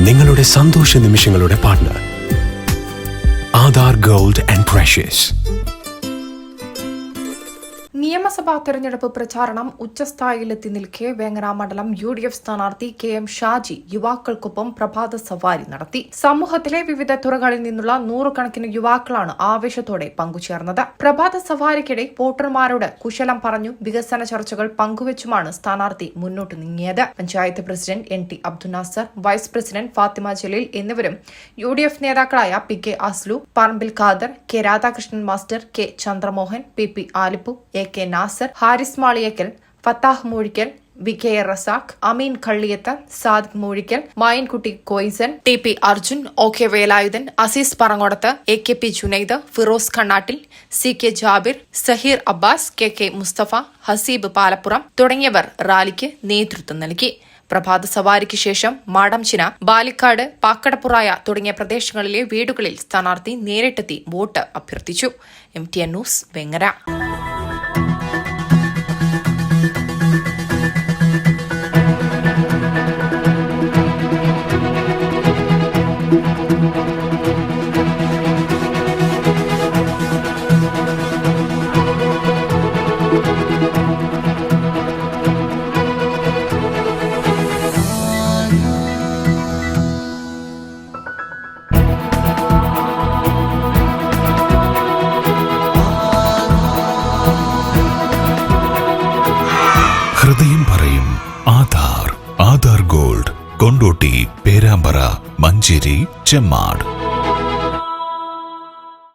നിങ്ങളുടെ സന്തോഷ നിമിഷങ്ങളുടെ partner Aadhaar gold and precious. നിയമസഭാ തെരഞ്ഞെടുപ്പ് പ്രചാരണം ഉച്ചസ്ഥായിയിലെത്തി നിൽക്കെ വേങ്ങര മണ്ഡലം UDF സ്ഥാനാർത്ഥി KM ഷാജി യുവാക്കൾക്കൊപ്പം പ്രഭാത സവാരി നടത്തി. സമൂഹത്തിലെ വിവിധ തുറകളിൽ നിന്നുള്ള നൂറുകണക്കിന് യുവാക്കളാണ് ആവേശത്തോടെ പങ്കുചേർന്നത്. പ്രഭാത സവാരിക്കിടെ വോട്ടർമാരോട് കുശലം പറഞ്ഞു വികസന ചർച്ചകൾ പങ്കുവച്ചുമാണ് സ്ഥാനാർത്ഥി മുന്നോട്ട് നീങ്ങിയത്. Panchayat president NT Abdul Nasar, vice president Fathima Jaleel എന്നിവരും UDF നേതാക്കളായ PK Aslu, Parambil Khader, K Radhakrishnan master, K Chandramohan, PP Alippu, AK Nasar, Haris Maliyakkal, Fathah Moozhikkal, VK Razak, Ameen Kalliyath, Sadiq Moozhikkal, Mayankutty Koyisan, TP Arjun, OK Velayudhan, Azeez Parangodath, AKP Junaid, Firoz Kannattil, CK Jabir, Saheer Abbas, KK Musthafa, Haseeb Palappuram തുടങ്ങിയവർ റാലിക്ക് നേതൃത്വം നൽകി. പ്രഭാത സവാരിക്ക് ശേഷം മാടംചിന, ബാലിക്കാട്, പാക്കടപ്പുറായ തുടങ്ങിയ പ്രദേശങ്ങളിലെ വീടുകളിൽ സ്ഥാനാർത്ഥി നേരിട്ടെത്തി വോട്ട് അഭ്യർത്ഥിച്ചു. MTN news Vengara. ഹൃദയം പറയും ആധാർ ഗോൾഡ്, കൊണ്ടോട്ടി, പേരാമ്പ്ര, മഞ്ചേരി, ചെമ്മാട്.